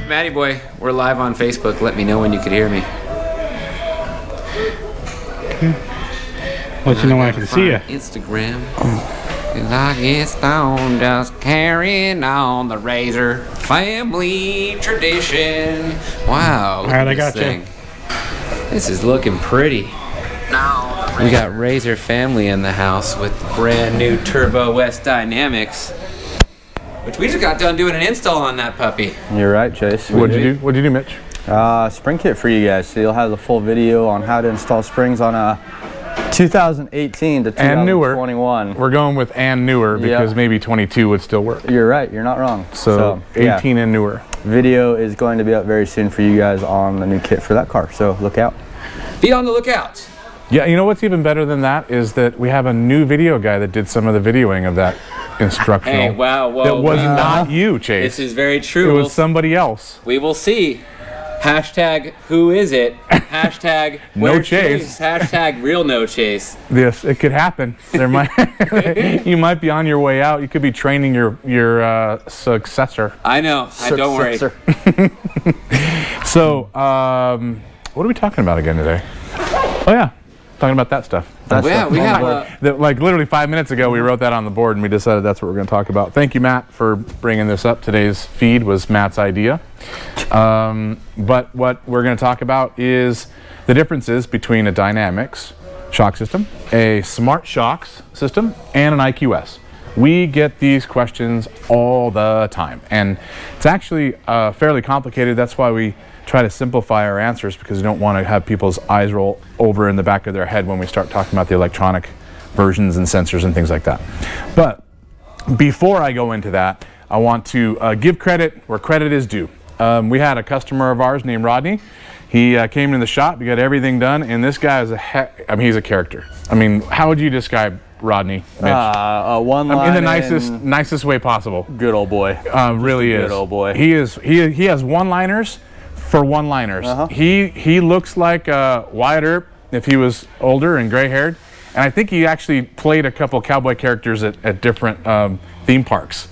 Matty boy, we're live on Facebook. Let me know when you could hear me. Let you know when I can see you. Instagram. Cause I get stoned just carrying on the Razor family tradition. Wow. All right, I got you. This is looking pretty. We got Razor family in the house with brand new Turbo West Dynamix, which we just got done doing an install on that puppy. You're right, Chase. What'd you do, Mitch? Spring kit for you guys. So you'll have the full video on how to install springs on a 2018 to 2021. We're going with and newer because maybe 22 would still work. You're right. You're not wrong. So 18 and newer. Video is going to be up very soon for you guys on the new kit for that car. So look out. Be on the lookout. Yeah, you know what's even better than that is that we have a new video guy that did some of the videoing of that instructional. Hey, wow, whoa, that was not you, Chase. This is very true. It was somebody else. We will see. Hashtag who is it? Hashtag no chase. Hashtag real no chase. Yes, it could happen. There might you might be on your way out. You could be training your successor. I know. Don't worry. So, what are we talking about again today? Oh yeah, talking about that stuff. We have like literally 5 minutes ago we wrote that on the board and we decided that's what we're going to talk about. Thank you, Matt, for bringing this up. Today's feed was Matt's idea. But what we're going to talk about is the differences between a Dynamix shock system, a smart Shox system, and an iQS. We get these questions all the time, and it's actually fairly complicated. That's why we try to simplify our answers, because we don't want to have people's eyes roll over in the back of their head when we start talking about the electronic versions and sensors and things like that. But before I go into that, I want to give credit where credit is due. We had a customer of ours named Rodney. He came in the shop, we got everything done, and this guy is he's a character. I mean, how would you describe Rodney, Mitch? One-line in the nicest way possible. Good old boy. Really is. Good old boy. He has one-liners for one-liners. He looks like Wyatt Earp if he was older and gray-haired, and I think he actually played a couple cowboy characters at different theme parks.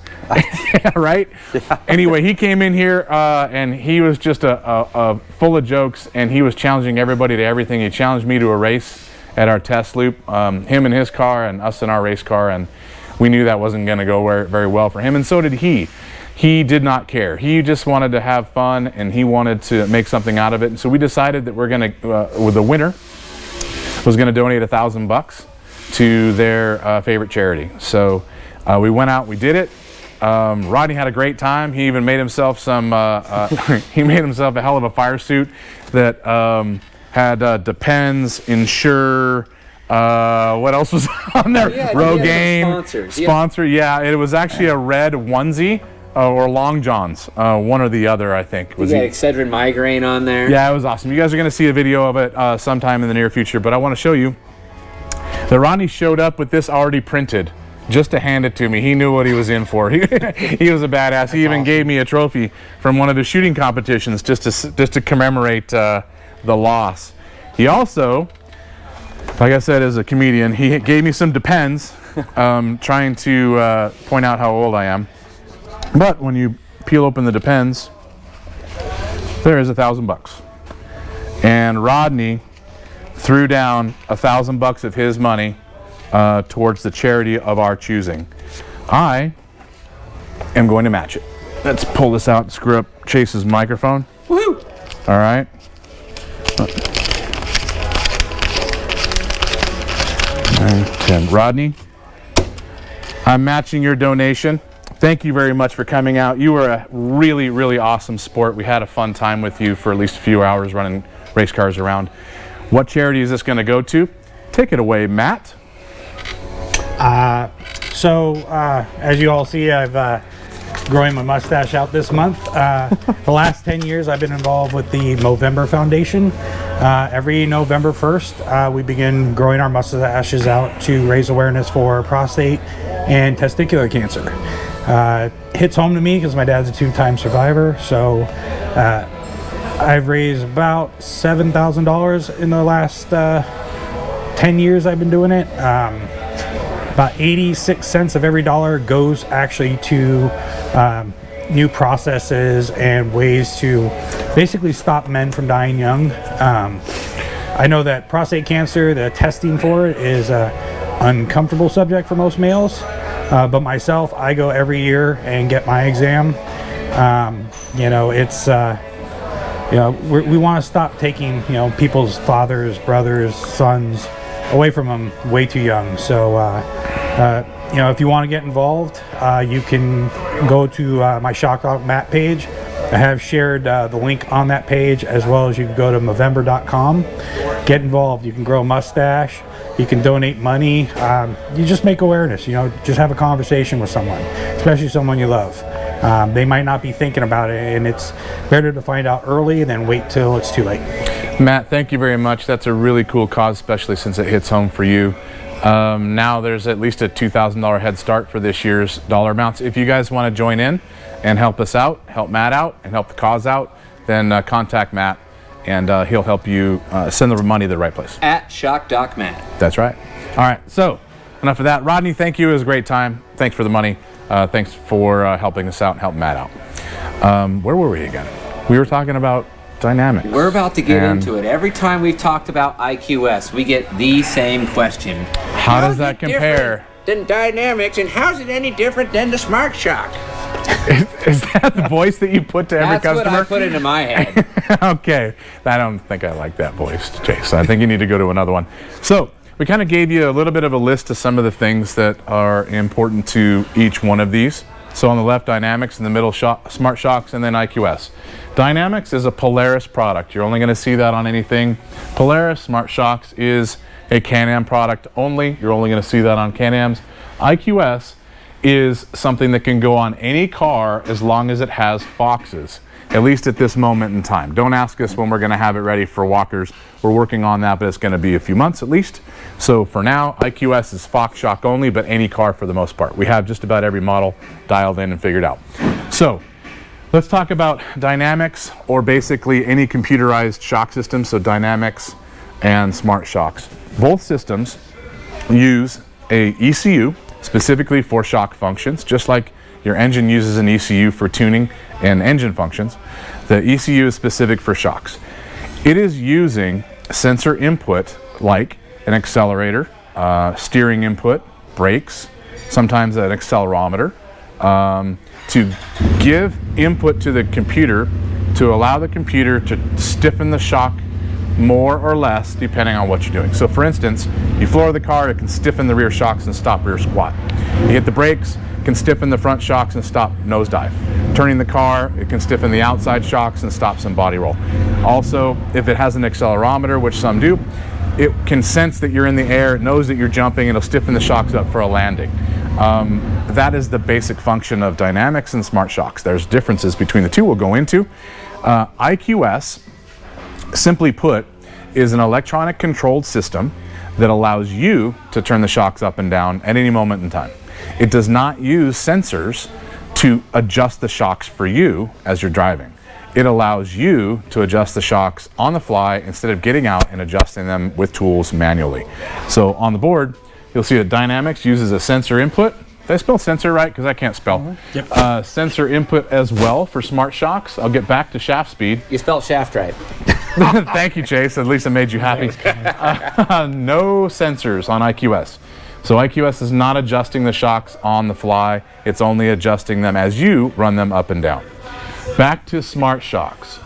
Right? Yeah. Anyway, he came in here and he was just full of jokes, and he was challenging everybody to everything. He challenged me to a race at our test loop, him in his car and us in our race car, and we knew that wasn't going to go very well for him, and so did he. He did not care. He just wanted to have fun, and he wanted to make something out of it. And so we decided that we're going to, with the winner, was going to donate $1,000 to their favorite charity. So we went out, we did it. Rodney had a great time. He even made himself he made himself a hell of a fire suit that had Depends, Insure, what else was on there? Rogaine, sponsor. Yeah, it was actually a red onesie or long johns, one or the other, I think. You got Excedrin migraine on there. Yeah, it was awesome. You guys are going to see a video of it sometime in the near future, but I want to show you that Rodney showed up with this already printed just to hand it to me. He knew what he was in for. He was a badass. He even gave me a trophy from one of the shooting competitions just to commemorate the loss. He also, like I said, as a comedian, he gave me some Depends, trying to point out how old I am. But when you peel open the Depends, there is $1,000. And Rodney threw down $1,000 of his money towards the charity of our choosing. I am going to match it. Let's pull this out and screw up Chase's microphone. Woohoo! All right. 9, 10. Rodney, I'm matching your donation. Thank you very much for coming out. You were a really, really awesome sport. We had a fun time with you for at least a few hours running race cars around. What charity is this going to go to? Take it away, Matt. As you all see, I've growing my mustache out this month. The last 10 years I've been involved with the Movember Foundation. Every November 1st, we begin growing our mustaches out to raise awareness for prostate and testicular cancer. Hits home to me because my dad's a 2-time survivor, so I've raised about $7,000 in the last 10 years I've been doing it. About 86 cents of every dollar goes actually to new processes and ways to basically stop men from dying young. I know that prostate cancer, the testing for it is an uncomfortable subject for most males, but myself, I go every year and get my exam. It's we want to stop taking people's fathers, brothers, sons away from them way too young. So if you want to get involved, you can go to my Shox Matt page. I have shared the link on that page, as well as you can go to Movember.com. Get involved. You can grow a mustache. You can donate money. You just make awareness. Just have a conversation with someone, especially someone you love. They might not be thinking about it, and it's better to find out early than wait till it's too late. Matt, thank you very much. That's a really cool cause, especially since it hits home for you. Now there's at least a $2,000 head start for this year's dollar amounts. If you guys want to join in and help us out, help Matt out, and help the cause out, then contact Matt, and he'll help you send the money to the right place. At ShockDocMatt. That's right. All right, so enough of that. Rodney, thank you. It was a great time. Thanks for the money. Thanks for helping us out and helping Matt out. Where were we again? We were talking about Dynamix. We're about to get into it. Every time we've talked about iQS, we get the same question. How does that compare? Than Dynamix, and how's it any different than the Smart Shock? Is that the voice that you put to every customer? That's what I put into my head. Okay. I don't think I like that voice, Chase. I think you need to go to another one. So we kind of gave you a little bit of a list of some of the things that are important to each one of these. So on the left, Dynamix, in the middle, Smart Shox, and then iQS. Dynamix is a Polaris product. You're only going to see that on anything Polaris. Smart Shox is a Can-Am product only. You're only going to see that on Can-Ams. iQS is something that can go on any car as long as it has Foxes, at least at this moment in time. Don't ask us when we're going to have it ready for walkers. We're working on that, but it's going to be a few months at least. So for now, iQS is Fox shock only, but any car for the most part. We have just about every model dialed in and figured out. So let's talk about Dynamix, or basically any computerized shock system, so Dynamix and Smart Shox. Both systems use a ECU specifically for shock functions, just like your engine uses an ECU for tuning and engine functions. The ECU is specific for shocks. It is using sensor input like an accelerator, steering input, brakes, sometimes an accelerometer, to give input to the computer to allow the computer to stiffen the shock more or less depending on what you're doing. So for instance, you floor the car, it can stiffen the rear shocks and stop rear squat. You hit the brakes, it can stiffen the front shocks and stop nosedive. Turning the car, it can stiffen the outside shocks and stop some body roll. Also, if it has an accelerometer, which some do, it can sense that you're in the air, it knows that you're jumping, and it'll stiffen the shocks up for a landing. That is the basic function of Dynamix and Smart Shox. There's differences between the two we'll go into. iQS, simply put, is an electronic controlled system that allows you to turn the shocks up and down at any moment in time. It does not use sensors to adjust the shocks for you as you're driving. It allows you to adjust the shocks on the fly instead of getting out and adjusting them with tools manually. So on the board, you'll see that Dynamix uses a sensor input. Did I spell sensor right? Because I can't spell. Yep. Sensor input as well for Smart Shox. I'll get back to shaft speed. You spelled shaft right. Thank you, Chase. At least I made you happy. No sensors on iQS. So iQS is not adjusting the shocks on the fly. It's only adjusting them as you run them up and down. Back to Smart Shox.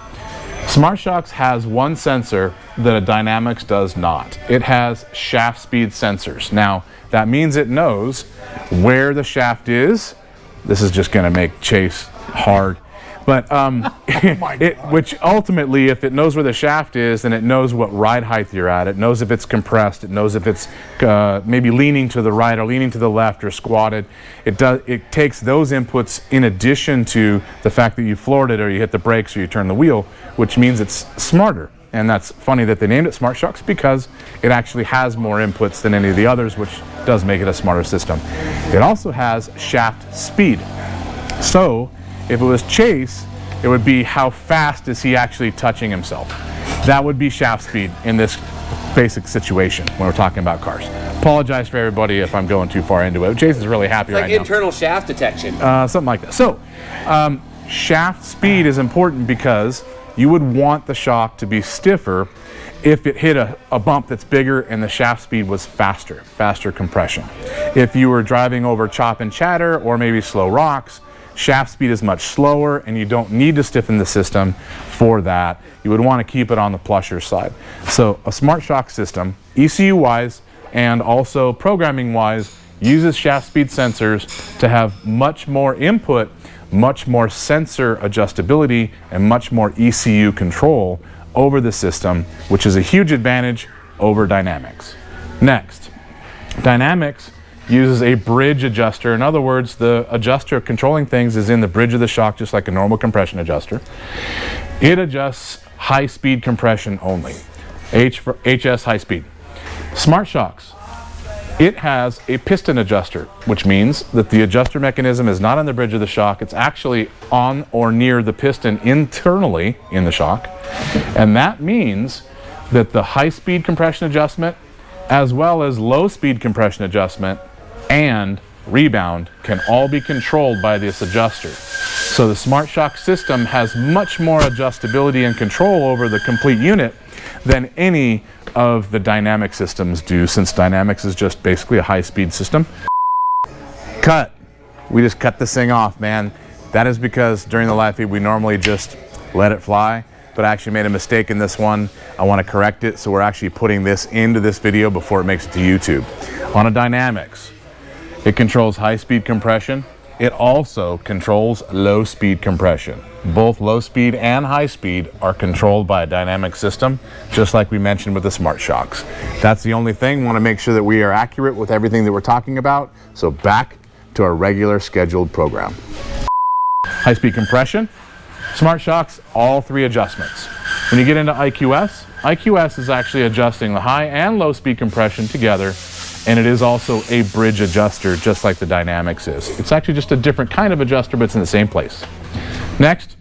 Smart Shox has one sensor that a Dynamix does not. It has shaft speed sensors. Now, that means it knows where the shaft is. This is just going to make Chase hard. But which ultimately, if it knows where the shaft is, then it knows what ride height you're at. It knows if it's compressed. It knows if it's maybe leaning to the right or leaning to the left or squatted. It takes those inputs in addition to the fact that you floored it or you hit the brakes or you turn the wheel, which means it's smarter. And that's funny that they named it Smart Shox because it actually has more inputs than any of the others, which does make it a smarter system. It also has shaft speed. So if it was Chase, it would be how fast is he actually touching himself. That would be shaft speed in this basic situation when we're talking about cars. Apologize for everybody if I'm going too far into it. Jason's really happy right now. It's like internal shaft detection. Something like that. So, shaft speed is important because you would want the shock to be stiffer if it hit a bump that's bigger and the shaft speed was faster compression. If you were driving over chop and chatter or maybe slow rocks, shaft speed is much slower and you don't need to stiffen the system for that. You would want to keep it on the plusher side. So a smart shock system, ECU wise and also programming wise, uses shaft speed sensors to have much more input, much more sensor adjustability, and much more ECU control over the system, which is a huge advantage over Dynamix. Next, Dynamix uses a bridge adjuster. In other words, the adjuster controlling things is in the bridge of the shock, just like a normal compression adjuster. It adjusts high speed compression only. H for HS, high speed. Smart Shox, it has a piston adjuster, which means that the adjuster mechanism is not on the bridge of the shock, it's actually on or near the piston internally in the shock. And that means that the high speed compression adjustment, as well as low speed compression adjustment and rebound, can all be controlled by this adjuster. So the Smart Shock system has much more adjustability and control over the complete unit than any of the Dynamix systems do, since Dynamix is just basically a high-speed system. Cut. We just cut this thing off, man. That is because during the live feed we normally just let it fly, but I actually made a mistake in this one. I want to correct it, so we're actually putting this into this video before it makes it to YouTube. On a Dynamix, it controls high-speed compression. It also controls low-speed compression. Both low speed and high speed are controlled by a dynamic system, just like we mentioned with the Smart Shox. That's the only thing. We want to make sure that we are accurate with everything that we're talking about. So back to our regular scheduled program. High speed compression, Smart Shox, all three adjustments. When you get into iQS, iQS is actually adjusting the high and low speed compression together, and it is also a bridge adjuster, just like the Dynamix is. It's actually just a different kind of adjuster, but it's in the same place. Next,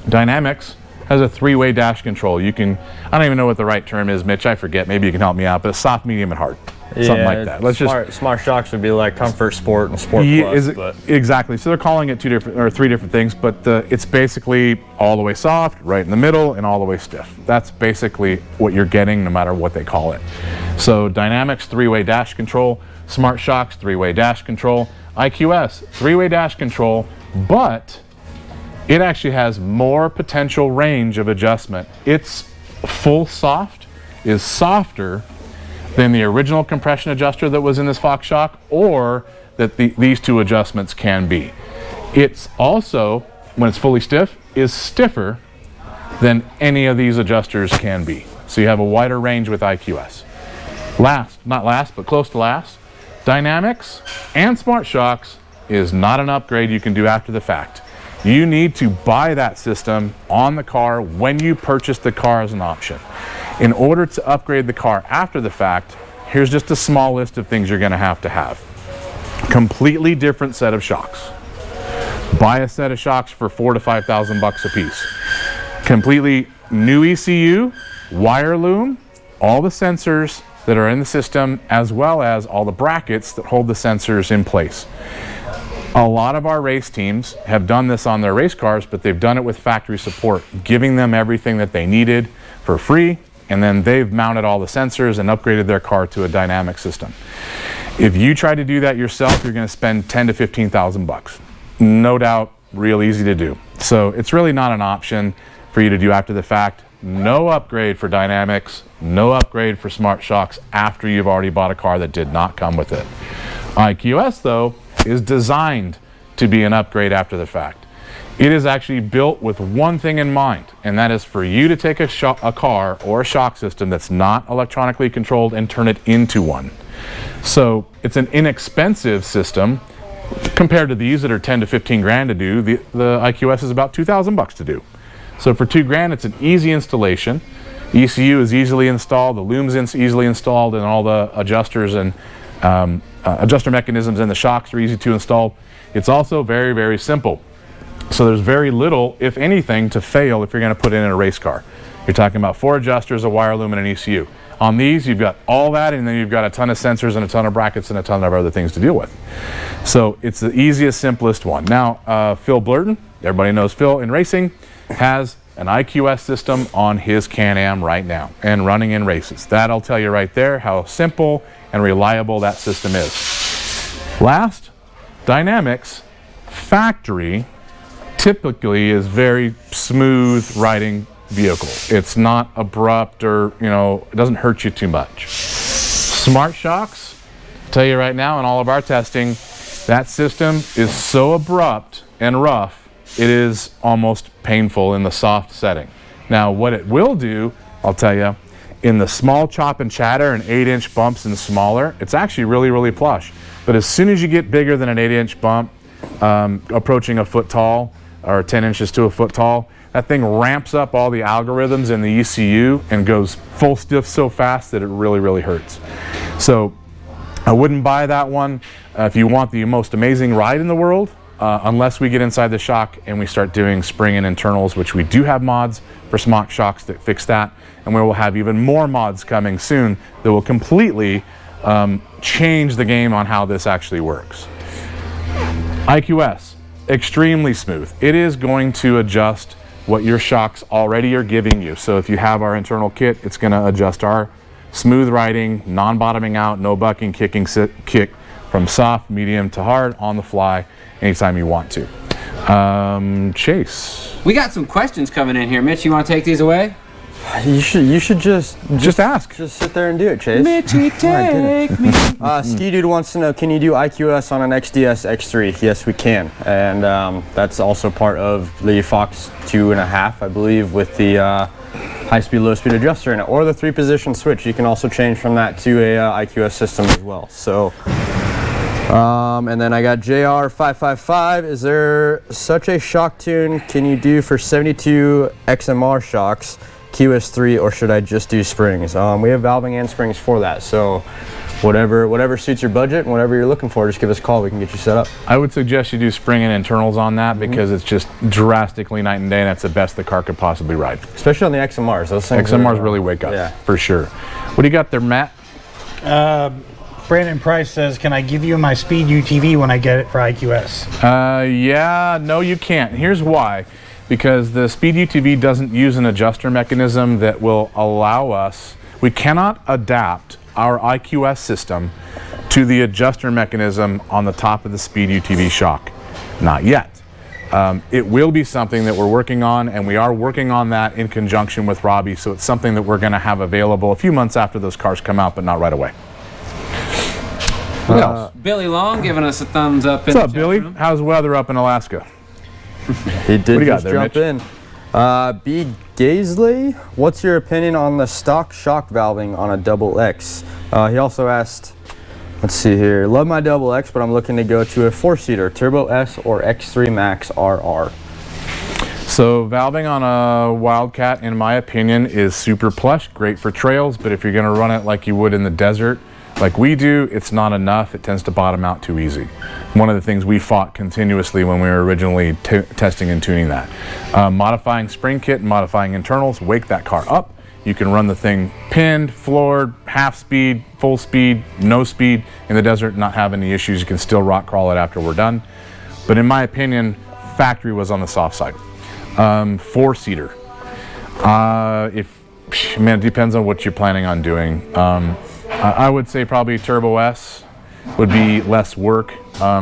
Dynamix has a three-way dash control. You can, I don't even know what the right term is, Mitch, I forget, maybe you can help me out, but it's soft, medium, and hard. Something like that. Let's Smart Shox would be like Comfort, Sport, and Sport Plus. Exactly. So they're calling it three different things, but it's basically all the way soft, right in the middle, and all the way stiff. That's basically what you're getting no matter what they call it. So Dynamix, three-way dash control. Smart Shox, three-way dash control. iQS, three-way dash control, but it actually has more potential range of adjustment. Its full soft is softer than the original compression adjuster that was in this Fox shock, or that these two adjustments can be. It's also, when it's fully stiff, is stiffer than any of these adjusters can be. So you have a wider range with iQS. Last, not last, but close to last, Dynamix and Smart Shox is not an upgrade you can do after the fact. You need to buy that system on the car when you purchase the car as an option. In order to upgrade the car after the fact, here's just a small list of things you're going to have. Completely different set of shocks. Buy a set of shocks for $4,000 to $5,000 a piece. Completely new ECU, wire loom, all the sensors that are in the system, as well as all the brackets that hold the sensors in place. A lot of our race teams have done this on their race cars, but they've done it with factory support, giving them everything that they needed for free, and then they've mounted all the sensors and upgraded their car to a dynamic system. If you try to do that yourself, you're going to spend $10,000 to $15,000. No doubt, real easy to do. So it's really not an option for you to do after the fact. No upgrade for Dynamix, no upgrade for Smart Shox after you've already bought a car that did not come with it. iQS, though, is designed to be an upgrade after the fact. It is actually built with one thing in mind, and that is for you to take a car or a shock system that's not electronically controlled and turn it into one. So it's an inexpensive system compared to these that are 10 to 15 grand to do. The iQS is about $2,000 to do. So for $2,000, it's an easy installation. ECU is easily installed, the loom's easily installed, and all the adjusters and adjuster mechanisms in the shocks are easy to install. It's also very, very simple. So there's very little, if anything, to fail if you're going to put it in a race car. You're talking about 4 adjusters, a wire loom, and an ECU. On these, you've got all that, and then you've got a ton of sensors and a ton of brackets and a ton of other things to deal with. So it's the easiest, simplest one. Now, Phil Blurton, everybody knows Phil in racing, has an iQS system on his Can-Am right now and running in races. That'll tell you right there how simple and reliable that system is. Last, Dynamix factory typically is very smooth riding vehicle. It's not abrupt or, it doesn't hurt you too much. Smart Shox, tell you right now in all of our testing, that system is so abrupt and rough, it is almost painful in the soft setting. Now, what it will do, I'll tell you, in the small chop and chatter and 8-inch bumps and smaller, it's actually really, really plush. But as soon as you get bigger than an 8-inch bump, approaching a foot tall or 10 inches to a foot tall, that thing ramps up all the algorithms in the ECU and goes full stiff so fast that it really, really hurts. So I wouldn't buy that one if you want the most amazing ride in the world, unless we get inside the shock and we start doing spring and internals, which we do have mods for Smart Shox that fix that, and we will have even more mods coming soon that will completely change the game on how this actually works. iQS, extremely smooth. It is going to adjust what your shocks already are giving you. So if you have our internal kit, it's going to adjust our smooth riding, non-bottoming out, no bucking, kicking, kick from soft, medium to hard on the fly anytime you want to. Chase. We got some questions coming in here. Mitch, you want to take these away? You should just ask. Just sit there and do it, Chase. Mitchie, take me. Ski Dude wants to know, can you do iQS on an XDS X3? Yes, we can. And that's also part of the Fox 2.5, I believe, with the high-speed, low-speed adjuster in it, or the 3-position switch. You can also change from that to a iQS system as well. So, and then I got JR555. Is there such a shock tune can you do for 72 XMR shocks? QS3, or should I just do springs? We have valving and springs for that, so whatever suits your budget and whatever you're looking for, just give us a call. We can get you set up. I would suggest you do spring and internals on that because it's just drastically night and day, and that's the best the car could possibly ride. Especially on the XMRs. Those things XMRs really wake up, for sure. What do you got there, Matt? Brandon Price says, can I give you my Speed UTV when I get it for iQS? Yeah, no you can't. Here's why. Because the Speed UTV doesn't use an adjuster mechanism that will allow us, we cannot adapt our iQS system to the adjuster mechanism on the top of the Speed UTV shock. Not yet. It will be something that we're working on, and we are working on that in conjunction with Robbie, so it's something that we're going to have available a few months after those cars come out, but not right away. What else? Billy Long giving us a thumbs up. What's up, Billy? How's the weather up in Alaska? He did just jump in. B. Gaisley, what's your opinion on the stock shock valving on a double X? He also asked, let's see here, love my double X, but I'm looking to go to a 4-seater, Turbo S or X3 Max RR. So valving on a Wildcat, in my opinion, is super plush, great for trails, but if you're going to run it like you would in the desert, like we do, it's not enough. It tends to bottom out too easy. One of the things we fought continuously when we were originally testing and tuning that. Modifying spring kit and modifying internals, wake that car up. You can run the thing pinned, floored, half speed, full speed, no speed in the desert, not have any issues. You can still rock crawl it after we're done. But in my opinion, factory was on the soft side. 4-seater. Man, it depends on what you're planning on doing. I would say probably Turbo S would be less work, a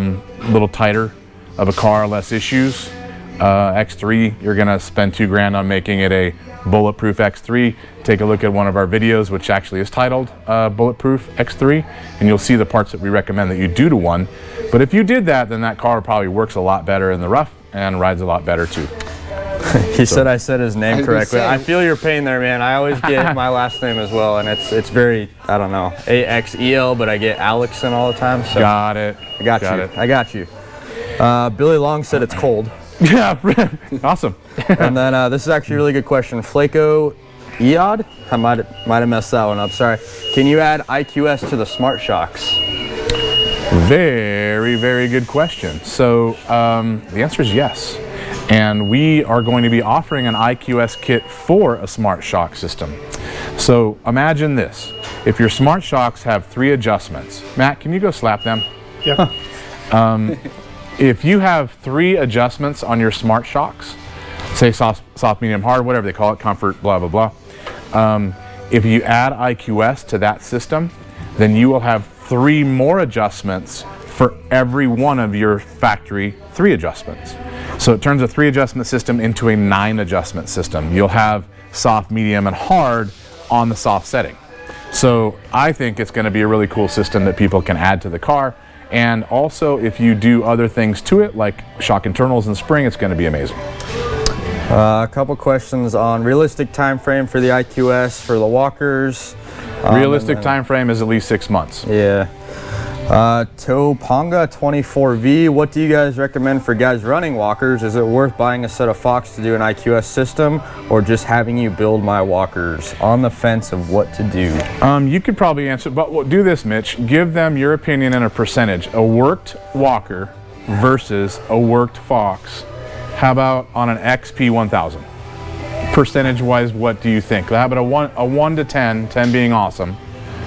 little tighter of a car, less issues. X3, you're gonna spend $2,000 on making it a bulletproof X3. Take a look at one of our videos, which actually is titled Bulletproof X3, and you'll see the parts that we recommend that you do to one. But if you did that, then that car probably works a lot better in the rough and rides a lot better too. He said I said his name correctly. I feel your pain there, man. I always get my last name as well, and it's very, I don't know, A-X-E-L, but I get Alexson all the time. So got it. I got you. Billy Long said it's cold. Yeah, awesome. And then this is actually a really good question. Flaco Eod? I might have messed that one up, sorry. Can you add iQS to the Smart Shocks? Very, very good question. So the answer is yes. And we are going to be offering an iQS kit for a Smart Shock system. So imagine this. If your Smart Shox have 3 adjustments, Matt, can you go slap them? Yep. If you have 3 adjustments on your Smart Shox, say soft, medium, hard, whatever they call it, comfort, blah, blah, blah. If you add iQS to that system, then you will have 3 more adjustments for every one of your factory 3 adjustments. So it turns a 3 adjustment system into a 9 adjustment system. You'll have soft, medium, and hard on the soft setting. So I think it's going to be a really cool system that people can add to the car. And also, if you do other things to it, like shock internals and spring, it's going to be amazing. A couple questions on realistic time frame for the iQS for the walkers. Realistic time frame is at least 6 months. Yeah. Topanga 24V, what do you guys recommend for guys running walkers? Is it worth buying a set of Fox to do an iQS system, or just having you build my walkers? On the fence of what to do. You could probably answer, but do this, Mitch. Give them your opinion and a percentage. A worked walker versus a worked Fox. How about on an XP1000? Percentage-wise, what do you think? How about a 1 to 10, 10 being awesome?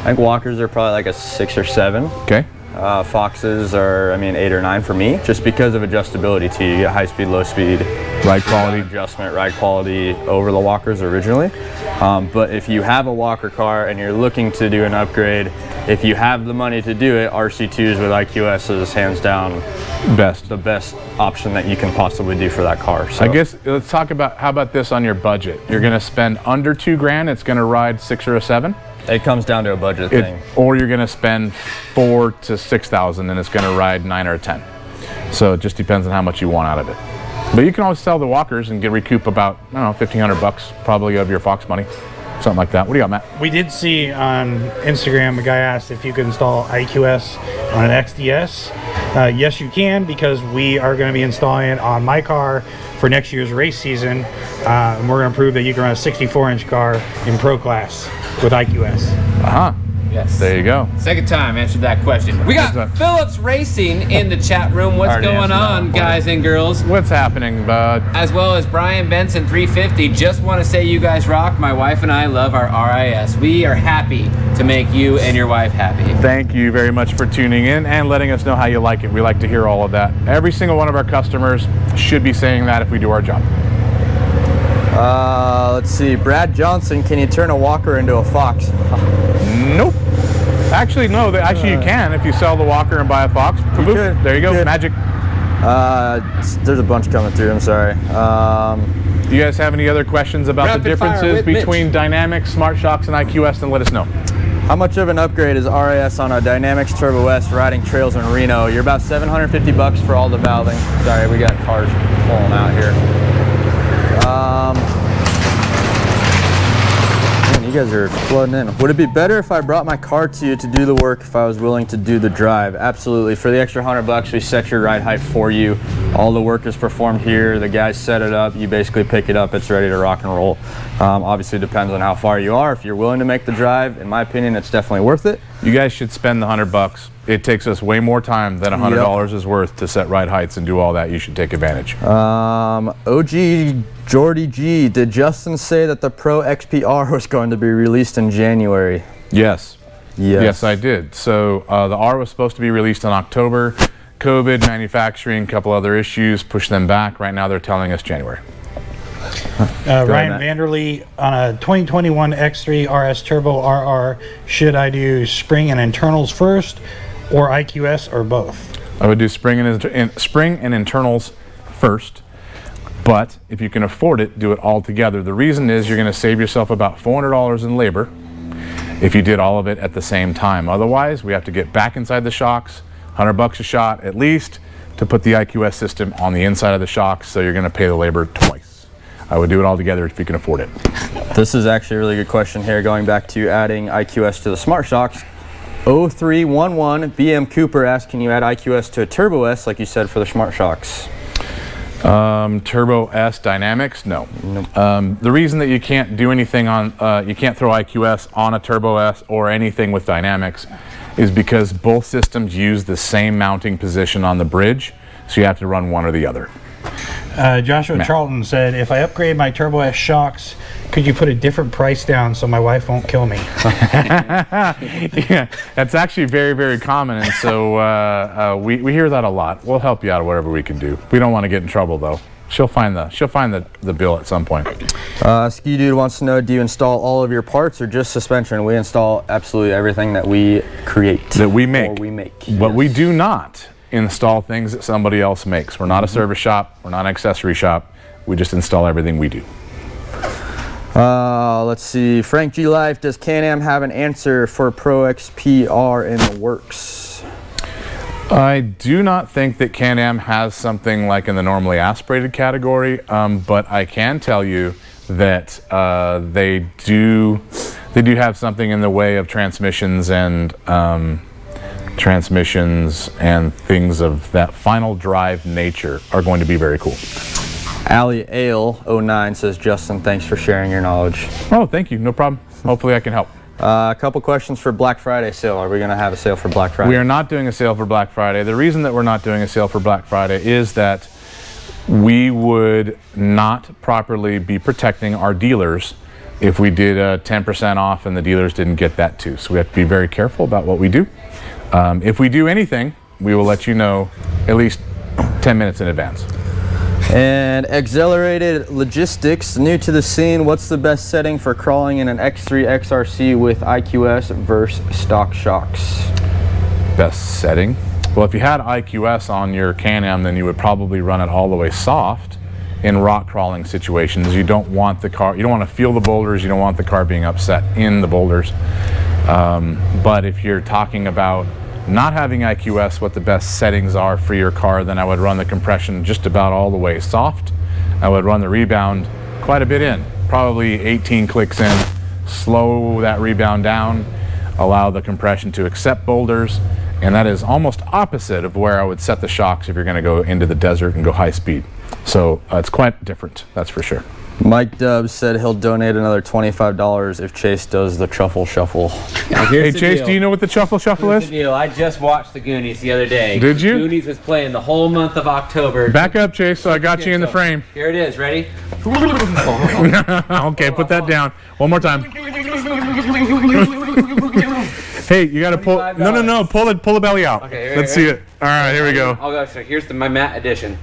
I think walkers are probably like a 6 or 7. Okay. Foxes are, 8 or 9 for me, just because of adjustability too. You get high speed, low speed, ride quality adjustment, ride quality over the walkers originally. But if you have a walker car and you're looking to do an upgrade, if you have the money to do it, RC2s with iQS is hands down the best option that you can possibly do for that car. So I guess let's talk about, how about this on your budget? You're going to spend under $2,000. It's going to ride 6 or a 7. It comes down to a budget thing. Or you're going to spend 4 to 6,000 and it's going to ride 9 or 10. So it just depends on how much you want out of it. But you can always sell the walkers and recoup about, I don't know, $1,500 probably of your Fox money. Something like that. What do you got, Matt? We did see on Instagram, a guy asked if you could install iQS on an XDS. Yes, you can, because we are going to be installing it on my car for next year's race season. And we're going to prove that you can run a 64-inch car in Pro Class with iQS. Uh-huh. Yes. There you go. Second time answered that question. We got Phillips Racing in the chat room. What's going on, guys and girls? What's happening, bud? As well as Brian Benson 350. Just want to say you guys rock. My wife and I love our RIS. We are happy to make you and your wife happy. Thank you very much for tuning in and letting us know how you like it. We like to hear all of that. Every single one of our customers should be saying that if we do our job. Let's see. Brad Johnson, can you turn a walker into a Fox? Nope. Actually, no. Actually, you can if you sell the walker and buy a Fox. There you go. Magic. There's a bunch coming through. I'm sorry. Do you guys have any other questions about the differences between Dynamix, Smart Shox, and iQS? Then let us know. How much of an upgrade is RIS on a Dynamix Turbo S riding trails in Reno? You're about $750 for all the valving. Sorry, we got cars pulling out here. You guys are flooding in. Would it be better if I brought my car to you to do the work if I was willing to do the drive? Absolutely. For the extra $100, we set your ride height for you. All the work is performed here. The guys set it up. You basically pick it up. It's ready to rock and roll. Obviously, it depends on how far you are. If you're willing to make the drive, in my opinion, it's definitely worth it. You guys should spend the $100. It takes us way more time than $100 is worth to set ride heights and do all that. You should take advantage. OG Jordy G, did Justin say that the Pro XPR was going to be released in January? Yes. Yes, I did. So the R was supposed to be released in October. COVID, manufacturing, a couple other issues pushed them back. Right now they're telling us January. Ryan Vanderlee, on a 2021 X3 RS Turbo RR, should I do spring and internals first, or iQS, or both? I would do spring and internals first, but if you can afford it, do it all together. The reason is you're going to save yourself about $400 in labor if you did all of it at the same time. Otherwise, we have to get back inside the Shox, $100 a shot at least, to put the iQS system on the inside of the Shox, so you're going to pay the labor twice. I would do it all together if you can afford it. This is actually a really good question here, going back to adding iQS to the Smart Shox. 0311 BM Cooper asks, can you add iQS to a Turbo S like you said for the Smart Shox? Turbo S Dynamix? No. Nope. The reason that you can't do anything on, you can't throw iQS on a Turbo S or anything with Dynamix is because both systems use the same mounting position on the bridge, so you have to run one or the other. Joshua Charlton said, if I upgrade my Turbo S Shox, could you put a different price down so my wife won't kill me? Yeah, that's actually very, very common, and so we hear that a lot. We'll help you out whatever we can do. We don't want to get in trouble though. She'll find the bill at some point. Ski Dude wants to know, do you install all of your parts or just suspension? We install absolutely everything that we create. That we make. Or we make. But yes. we do not install things that somebody else makes. We're not a service shop. We're not an accessory shop. We just install everything we do. Let's see. Frank G. Life, does Can-Am have an answer for Pro XPR in the works? I do not think that Can-Am has something like in the normally aspirated category, but I can tell you that they do have something in the way of transmissions and things of that final drive nature are going to be very cool. Ali Ale 09 says, Justin, thanks for sharing your knowledge. Oh, thank you. No problem. Hopefully I can help. A couple questions for Black Friday sale. Are we going to have a sale for Black Friday? We are not doing a sale for Black Friday. The reason that we're not doing a sale for Black Friday is that we would not properly be protecting our dealers if we did a 10% off and the dealers didn't get that too. So we have to be very careful about what we do. If we do anything, we will let you know at least 10 minutes in advance. And Accelerated Logistics, new to the scene, what's the best setting for crawling in an X3 XRC with iQS versus stock Shox? Best setting? Well, if you had iQS on your Can-Am, then you would probably run it all the way soft in rock crawling situations. You don't want the car, you don't want to feel the boulders, you don't want the car being upset in the boulders. But if you're talking about not having iQS, what the best settings are for your car, then I would run the compression just about all the way soft. I would run the rebound quite a bit in, probably 18 clicks in, slow that rebound down, allow the compression to accept boulders, and that is almost opposite of where I would set the Shox if you're going to go into the desert and go high speed. So it's quite different, that's for sure. Mike Dubs said he'll donate another $25 if Chase does the truffle shuffle. Hey Chase, do you know what the truffle shuffle is? Here's the deal. I just watched the Goonies the other day. Did you? Goonies was playing the whole month of October. Back up, Chase, so I got you in the frame. Here it is. Ready? Okay, put that down. One more time. Hey, you gotta pull. No. Pull the belly out. Okay, let's see it. All right, here we go. I'll go. So here's my matte edition.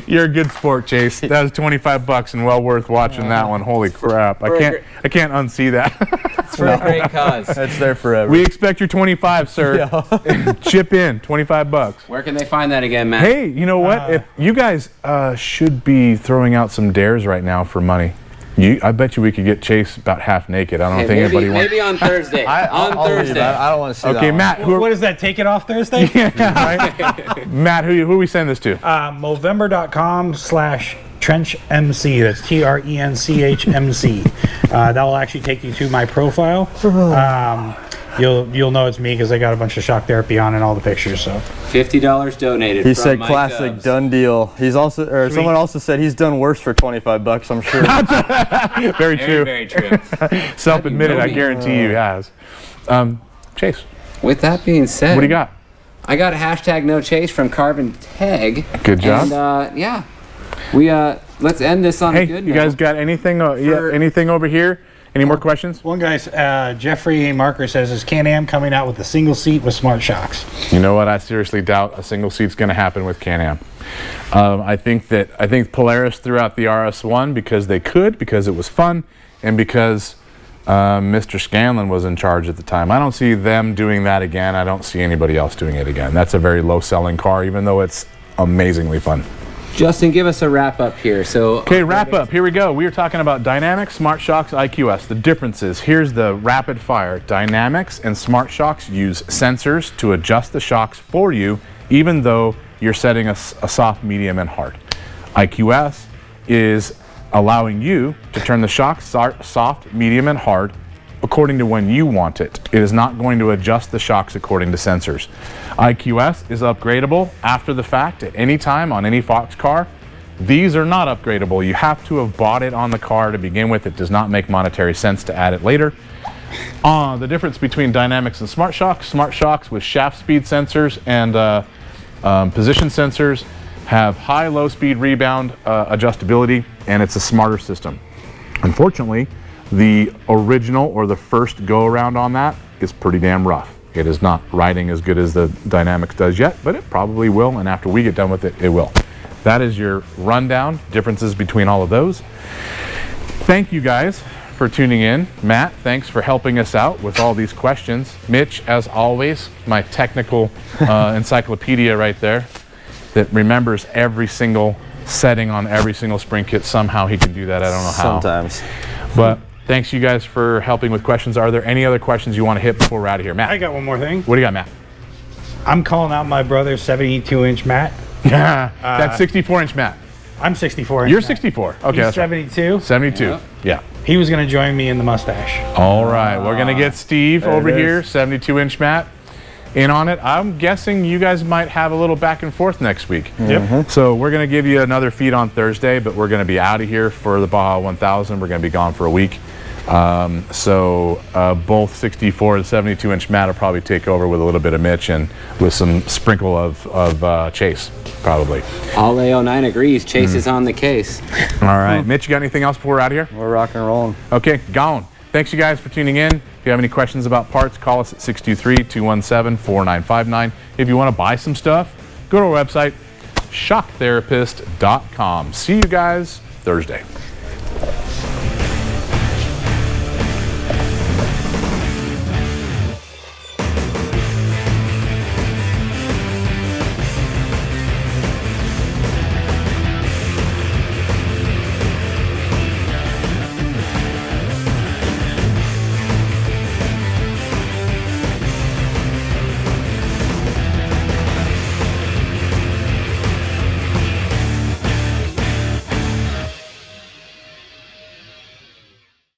You're a good sport, Chase. That was $25 and well worth watching that one. Holy crap! I can't unsee that. It's for a great cause. It's there forever. We expect your 25, sir. Yeah. Chip in $25. Where can they find that again, Matt? Hey, you know what? If you guys should be throwing out some dares right now for money. I bet you we could get Chase about half naked. I don't think anybody wants. Maybe on Thursday. I'll Thursday. I don't want to see that. Okay, Matt. What is that? Take it off Thursday? Yeah, right? Matt, who we send this to? Movember.com/TrenchMC. That's TRENCHMC. That will actually take you to my profile. You'll know it's me because I got a bunch of shock therapy on in all the pictures. So $50 donated. He from said Mike classic Dubs. done deal. He's also, or someone also said he's done worse for $25. I'm sure. Very true. Very true. Self-admitted, I guarantee you has. Chase. With that being said, What do you got? I got a hashtag no chase from Carbon Tag. Good job. And yeah, we let's end this on a good note. You guys got anything? Anything over here? Any more questions? one guy's Jeffrey Marker says, is Can-Am coming out with a single seat with smart shocks? You know what? I seriously doubt a single seat's going to happen with Can-Am. I think Polaris threw out the RS1 because it was fun, and because Mr. Scanlon was in charge at the time. I don't see them doing that again. I don't see anybody else doing it again. That's a very low-selling car, even though it's amazingly fun. Justin, give us a wrap up here. Okay, wrap up. Here we go. We are talking about Dynamix, Smart Shox, iQS. The differences. Here's the rapid fire. Dynamix and Smart Shox use sensors to adjust the shocks for you, even though you're setting a soft, medium, and hard. iQS is allowing you to turn the shocks soft, medium, and hard according to when you want it. It is not going to adjust the shocks according to sensors. iQS is upgradable after the fact at any time on any Fox car. These are not upgradable. You have to have bought it on the car to begin with. It does not make monetary sense to add it later. The difference between Dynamix and Smart Shox with shaft speed sensors and Position sensors, have high low speed rebound adjustability, and it's a smarter system. Unfortunately, the original or the first go around on that is pretty damn rough. It is not riding as good as the Dynamix does yet, but it probably will, and after we get done with it, it will. That is your rundown, differences between all of those. Thank you guys for tuning in. Matt, thanks for helping us out with all these questions. Mitch, as always, my technical encyclopedia right there that remembers every single setting on every single spring kit. Somehow he can do that, I don't know how. Sometimes. But thanks you guys for helping with questions. Are there any other questions you want to hit before we're out of here? Matt? I got one more thing. What do you got, Matt? I'm calling out my brother's 72-inch Matt. That's 64-inch Matt. I'm 64. You're 64. Okay, He's that's right. 72. 72. Yeah. He was going to join me in the mustache. All right, we're gonna get Steve There over it is. here, 72-inch Matt, in on it. I'm guessing you guys might have a little back and forth next week. Yep. So we're gonna give you another feed on Thursday, but we're gonna be out of here for the Baja 1000. We're gonna be gone for a week. Both 64 and 72-inch Matt will probably take over with a little bit of Mitch and with some sprinkle of Chase, probably. All A09 agrees. Chase is on the case. All right, Mitch, you got anything else before we're out of here? We're rocking and rolling. Okay, gone. Thanks you guys for tuning in. If you have any questions about parts, call us at 623-217-4959. If you want to buy some stuff, go to our website, shocktherapist.com. See you guys Thursday.